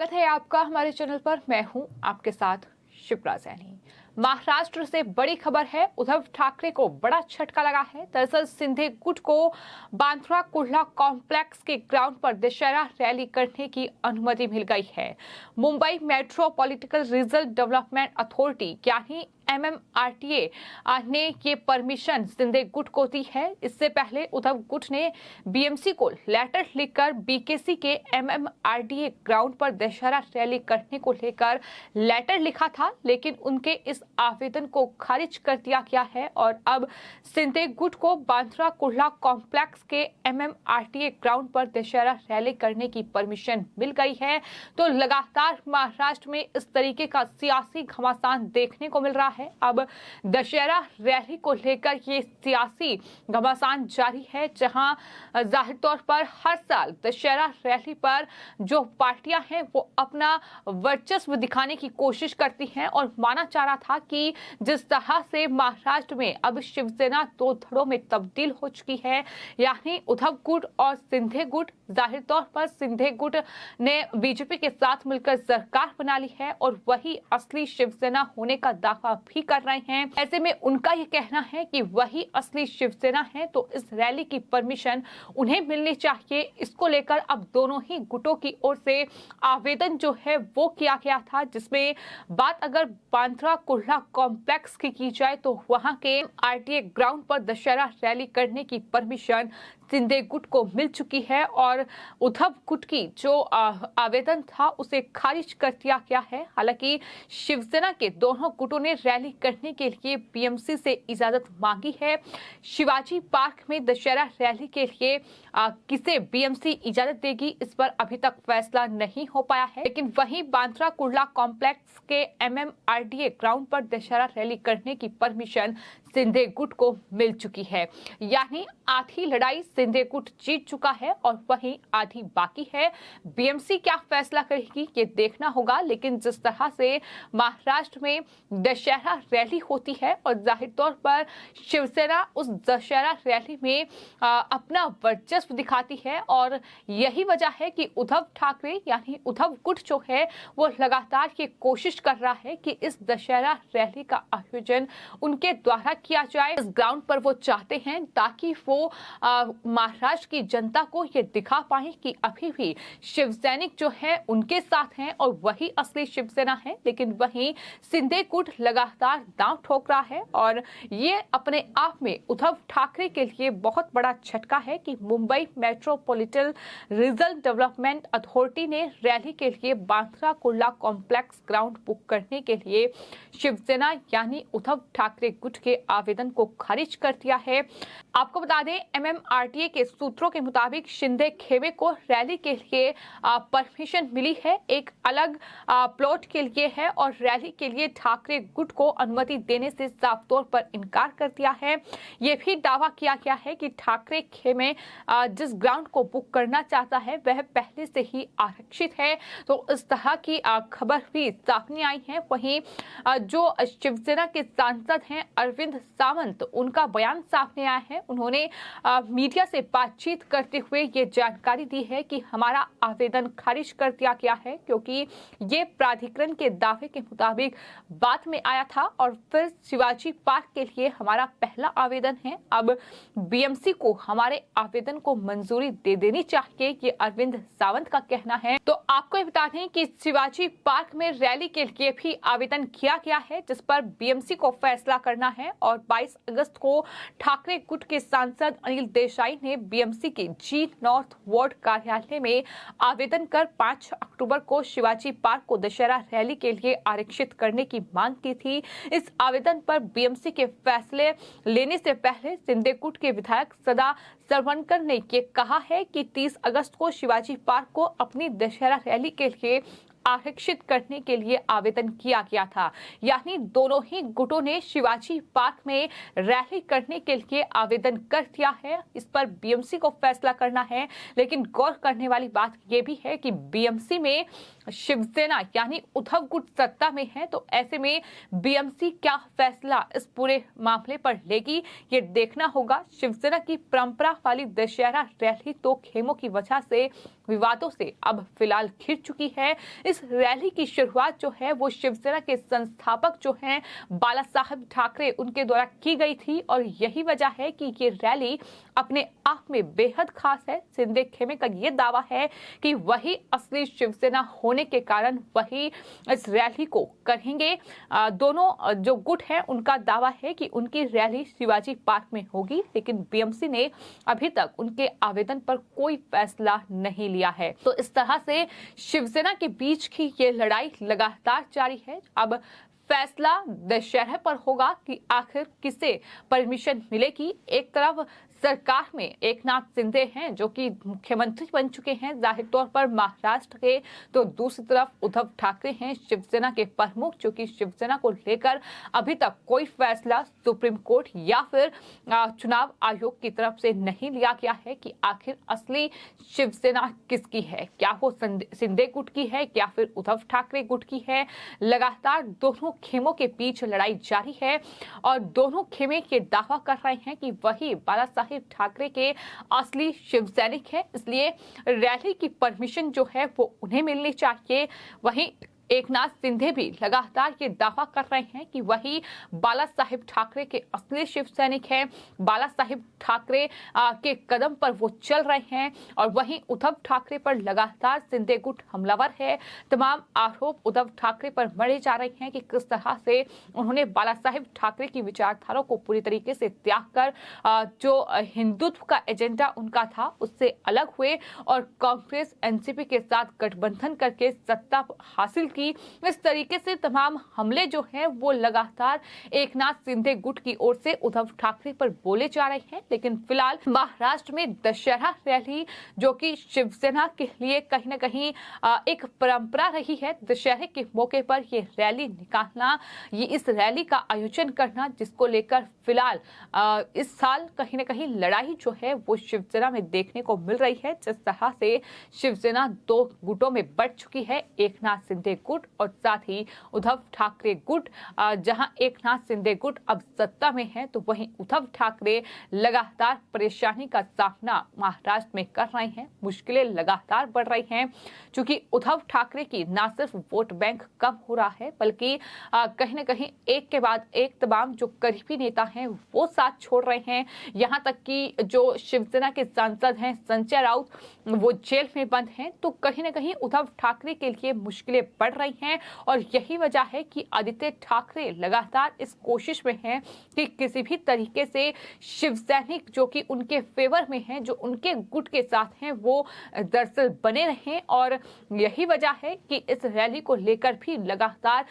स्वागत है आपका हमारे चैनल पर। मैं हूं आपके साथ शिप्रा सैनी। महाराष्ट्र से बड़ी खबर है, उद्धव ठाकरे को बड़ा झटका लगा है। दरअसल सिंधे गुट को बांद्रा कुर्ला कॉम्प्लेक्स के ग्राउंड पर दशहरा रैली करने की अनुमति मिल गई है। Mumbai metropolitan regional development authority यानी MMRDA ने ये परमिशन सिंधे गुट को दी है। इससे पहले उद्धव गुट ने BMC को लेटर लिखकर BKC के MMRDA ग्राउंड पर दशहरा रैली करने को लेकर लेटर लिखा था, लेकिन उनके इस आवेदन को खारिज कर दिया गया है और अब सिंधे गुट को बांद्रा कुर्ला कॉम्प्लेक्स के MMRDA ग्राउंड पर दशहरा रैली करने की परमिशन मिल गई है। तो लगातार महाराष्ट्र में इस तरीके का सियासी घमासान देखने को मिल रहा है। अब दशहरा रैली को लेकर ये सियासी घमासान जारी है, जहां जाहिर तौर पर हर साल दशहरा रैली पर जो पार्टियां हैं वो अपना वर्चस्व दिखाने की कोशिश करती हैं और माना जा रहा था कि जिस तरह से महाराष्ट्र में अब शिवसेना दो धड़ों में तब्दील हो चुकी है, यानी उद्धव गुट और सिंधे गुट। जाहिर तौर पर सिंधे गुट ने बीजेपी के साथ मिलकर सरकार बना ली है और वही असली शिवसेना होने का दावा भी कर रहे हैं। ऐसे में उनका ये कहना है कि वही असली शिवसेना है, तो इस रैली की परमिशन उन्हें मिलनी चाहिए। इसको लेकर अब दोनों ही गुटों की ओर से आवेदन जो है वो किया गया था, जिसमें बात अगर बांद्रा कुर्ला कॉम्प्लेक्स की जाए तो वहां के RTA ग्राउंड पर दशहरा रैली करने की परमिशन सिंधे गुट को मिल चुकी है और उद्धव गुट की जो आवेदन था उसे खारिज कर दिया गया है। हालांकि शिवसेना के दोनों गुटों ने रैली करने के लिए BMC से इजाजत मांगी है। शिवाजी पार्क में दशहरा रैली के लिए किसे BMC इजाजत देगी, इस पर अभी तक फैसला नहीं हो पाया है। लेकिन वहीं बांद्रा कुर्ला कॉम्प्लेक्स के MMRDA ग्राउंड पर दशहरा रैली करने की परमिशन सिंधे गुट को मिल चुकी है। यानी आधी लड़ाई सिंधे गुट जीत चुका है और वहीं आधी बाकी है। BMC क्या फैसला करेगी ये देखना होगा। लेकिन जिस तरह से महाराष्ट्र में दशहरा रैली होती है और जाहिर तौर पर शिवसेना उस दशहरा रैली में अपना वर्चस्व दिखाती है और यही वजह है कि उद्धव ठाकरे यानी उद्धव गुट जो है वो लगातार ये कोशिश कर रहा है कि इस दशहरा रैली का आयोजन उनके द्वारा किया जाए। इस ग्राउंड पर वो चाहते हैं ताकि वो महाराष्ट्र की जनता को ये दिखा पाए कि अभी भी शिव सैनिक जो है उनके साथ हैं और वही असली शिवसेना है। लेकिन वहीं सिंधे गुट लगातार दांव ठोक रहा है और ये अपने आप में उद्धव ठाकरे के लिए बहुत बड़ा झटका है कि Mumbai metropolitan regional development authority ने रैली के लिए Bandra Kurla complex ground book करने के लिए शिवसेना यानी उद्धव ठाकरे गुट के आवेदन को खारिज कर दिया है। आपको बता दें MMRDA के सूत्रों के मुताबिक शिंदे खेमे को रैली के लिए परमिशन मिली है, एक अलग प्लॉट के लिए है और रैली के लिए ठाकरे गुट को अनुमति देने से साफ तौर पर इनकार कर दिया है। ये भी दावा किया गया है कि ठाकरे खेमे जिस ग्राउंड को बुक करना चाहता है वह पहले से ही आरक्षित है। तो इस तरह की खबर भी सामने आई है। वहीं जो शिवसेना के सांसद हैं अरविंद सावंत, उनका बयान सामने आया है। उन्होंने मीडिया से बातचीत करते हुए ये जानकारी दी है कि हमारा आवेदन खारिज कर दिया गया है क्योंकि ये प्राधिकरण के दावे के मुताबिक बात में आया था और फिर शिवाजी पार्क के लिए हमारा पहला आवेदन है। अब BMC को हमारे आवेदन को मंजूरी दे देनी चाहिए, ये अरविंद सावंत का कहना है। तो आपको ये बता दें कि शिवाजी पार्क में रैली के लिए भी आवेदन किया गया है, जिस पर BMC को फैसला करना है और 22 अगस्त को ठाकरे गुट के सांसद अनिल देसाई ने BMC के G नॉर्थ वार्ड कार्यालय में आवेदन कर 5 अक्टूबर को शिवाजी पार्क को दशहरा रैली के लिए आरक्षित करने की मांग की थी। इस आवेदन पर BMC के फैसले लेने से पहले सिंधे गुट के विधायक सदा सरवनकर ने ये कहा है कि 30 अगस्त को शिवाजी पार्क को अपनी दशहरा रैली के लिए आरक्षित करने के लिए आवेदन किया गया था। यानी दोनों ही गुटों ने शिवाजी पार्क में रैली करने के लिए आवेदन कर दिया है। इस पर BMC को फैसला करना है। लेकिन गौर करने वाली बात यह भी है कि BMC में शिवसेना यानी उद्धव गुट सत्ता में है, तो ऐसे में BMC क्या फैसला इस पूरे मामले पर लेगी ये देखना होगा। शिवसेना की परंपरा वाली दशहरा रैली तो खेमों की वजह से विवादों से अब फिलहाल घिर चुकी है। इस रैली की शुरुआत जो है वो शिवसेना के संस्थापक जो हैं बालासाहेब ठाकरे उनके द्वारा की गई थी और यही वजह है कि ये रैली अपने आप में बेहद खास है। सिंधे खेमे का ये दावा है कि वही असली शिवसेना होने के कारण वही इस रैली को करेंगे। दोनों जो गुट हैं उनका दावा है कि उनकी रैली शिवाजी पार्क में होगी, लेकिन बीएमसी ने अभी तक उनके आवेदन पर कोई फैसला नहीं लिया है। तो इस तरह से शिवसेना के बीच की ये लड़ाई लगातार जारी है। अब फैसला दशहरा पर होगा कि आखिर किसे परमिशन मिलेगी। एक तरफ सरकार में एकनाथ शिंदे हैं जो कि मुख्यमंत्री बन चुके हैं जाहिर तौर पर महाराष्ट्र के, तो दूसरी तरफ उद्धव ठाकरे हैं शिवसेना के प्रमुख, जो कि शिवसेना को लेकर अभी तक कोई फैसला सुप्रीम कोर्ट या फिर चुनाव आयोग की तरफ से नहीं लिया गया है कि आखिर असली शिवसेना किसकी है, क्या वो शिंदे गुट की है या फिर उद्धव ठाकरे गुट की है। लगातार दोनों खेमों के बीच लड़ाई जारी है और दोनों खेमे ये दावा कर रहे हैं कि वही बालासाहेब ठाकरे के असली शिव सैनिक है, इसलिए रैली की परमिशन जो है वो उन्हें मिलनी चाहिए। वहीं एकनाथ शिंदे भी लगातार ये दावा कर रहे हैं कि वही बालासाहेब ठाकरे के असली शिव सैनिक हैं, बालासाहेब ठाकरे के कदम पर वो चल रहे हैं और वहीं उद्धव ठाकरे पर लगातार शिंदे गुट हमलावर है। तमाम आरोप उद्धव ठाकरे पर मढ़े जा रहे हैं कि किस तरह से उन्होंने बालासाहेब ठाकरे की विचारधारा को पूरी तरीके से त्याग कर जो हिंदुत्व का एजेंडा उनका था उससे अलग हुए और कांग्रेस एनसीपी के साथ गठबंधन करके सत्ता हासिल की। इस तरीके से तमाम हमले जो हैं वो लगातार एकनाथ शिंदे गुट की ओर से उद्धव ठाकरे पर बोले जा रहे हैं। लेकिन फिलहाल महाराष्ट्र में दशहरा रैली जो कि शिवसेना के लिए कहीं न कहीं एक परंपरा रही है, दशहरे के मौके पर ये रैली निकालना, ये इस रैली का आयोजन करना, जिसको लेकर फिलहाल इस साल कहीं न कहीं लड़ाई जो है वो शिवसेना में देखने को मिल रही है। जिस तरह से शिवसेना दो गुटों में बढ़ चुकी है, एकनाथ शिंदे गुट और साथ ही उद्धव ठाकरे गुट। जहां एकनाथ शिंदे गुट अब सत्ता में है तो वहीं उद्धव ठाकरे लगातार परेशानी का सामना महाराष्ट्र में कर रहे हैं, मुश्किलें लगातार बढ़ रही हैं। क्योंकि उद्धव ठाकरे की न सिर्फ वोट बैंक कम हो रहा है बल्कि कहीं न कहीं एक के बाद एक तमाम जो करीबी नेता हैं वो साथ छोड़ रहे हैं। यहां तक कि जो शिवसेना के सांसद हैं संजय राउत वो जेल में बंद हैं। तो कहीं न कहीं उद्धव ठाकरे के लिए मुश्किलें बढ़ रही हैं और यही वजह है कि आदित्य ठाकरे लगातार इस कोशिश में हैं कि किसी भी तरीके से शिव सैनिक जो कि उनके फेवर में हैं, जो उनके गुट के साथ हैं, वो दरअसल बने रहें। और यही वजह है कि इस रैली को लेकर भी लगातार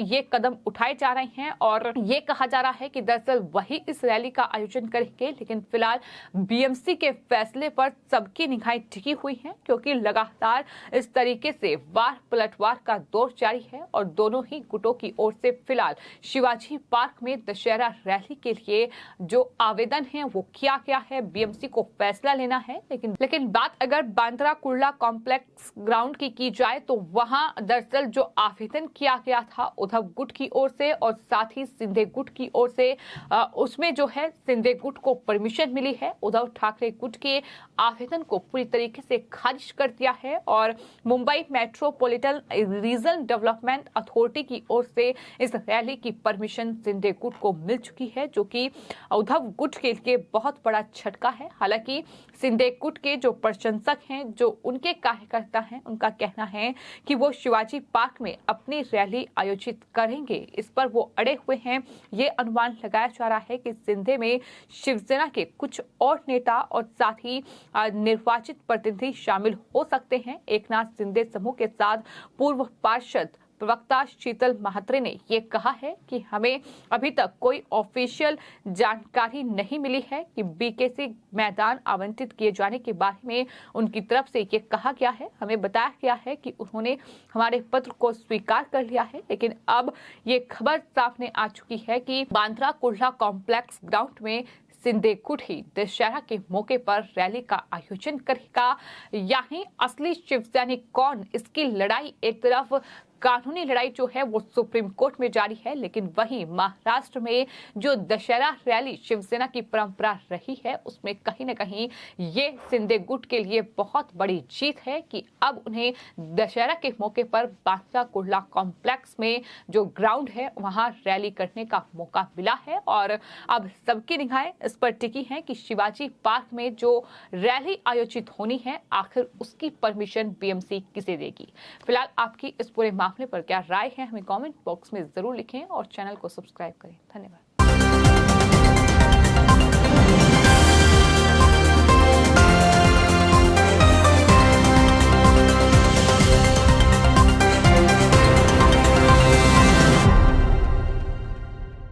ये कदम उठाए जा रहे हैं और ये कहा जा रहा है कि दरअसल वही इस रैली का आयोजन करेंगे। लेकिन फिलहाल बीएमसी के फैसले पर सबकी निगाहें टिकी हुई हैं क्योंकि लगातार इस तरीके से वार पलटवार का दौर जारी है और दोनों ही गुटों की ओर से फिलहाल शिवाजी पार्क में दशहरा रैली के लिए जो आवेदन है वो किया गया है। बीएमसी को फैसला लेना है। लेकिन बात अगर बांद्रा कुर्ला कॉम्प्लेक्स ग्राउंड की जाए तो वहां दरअसल जो आवेदन किया गया था उद्धव गुट की ओर से और साथ ही शिंदे गुट की ओर से, उसमें जो है शिंदे गुट को परमिशन मिली है। उद्धव ठाकरे गुट के आवेदन को पूरी तरीके से खारिज कर दिया है और Mumbai metropolitan region development authority की ओर से इस रैली की परमिशन शिंदे गुट को मिल चुकी है, जो कि उद्धव गुट के लिए बहुत बड़ा झटका है। हालांकि शिंदे गुट के जो प्रशंसक हैं, जो उनके कार्यकर्ता हैं, उनका कहना है कि वो शिवाजी पार्क में अपनी रैली आयोजित करेंगे। इस पर वो अड़े हुए हैं। ये अनुमान लगाया जा रहा है कि शिंदे में शिवसेना के कुछ और नेता और साथ ही निर्वाचित प्रतिनिधि शामिल हो सकते हैं। एकनाथ शिंदे समूह के साथ पूर्व पार्षद प्रवक्ता शीतल महात्रे ने ये कहा है कि हमें अभी तक कोई ऑफिशियल जानकारी नहीं मिली है कि बीकेसी मैदान आवंटित किए जाने के बारे में उनकी तरफ से ये कहा गया है। हमें बताया गया है कि उन्होंने हमारे पत्र को स्वीकार कर लिया है, लेकिन अब ये खबर सामने आ चुकी है कि बांद्रा कुर्ला कॉम्प्लेक्स ग्राउंड में शिंदे गुट ही दशहरा के मौके पर रैली का आयोजन करेगा। यानी असली शिव सैनिक कौन, इसकी लड़ाई एक तरफ कानूनी लड़ाई जो है वो सुप्रीम कोर्ट में जारी है, लेकिन वहीं महाराष्ट्र में जो दशहरा रैली शिवसेना की परंपरा रही है उसमें कहीं ना कहीं ये शिंदे गुट के लिए बहुत बड़ी जीत है कि अब उन्हें दशहरा के मौके पर बांद्रा कुर्ला कॉम्प्लेक्स में जो ग्राउंड है वहां रैली करने का मौका मिला है। और अब सबकी निगाहें इस पर टिकी हैं कि शिवाजी पार्क में जो रैली आयोजित होनी है आखिर उसकी परमिशन बीएमसी किसे देगी। फिलहाल आपकी इस पूरे मामले पर क्या राय है हमें कमेंट बॉक्स में जरूर लिखें और चैनल को सब्सक्राइब करें। धन्यवाद।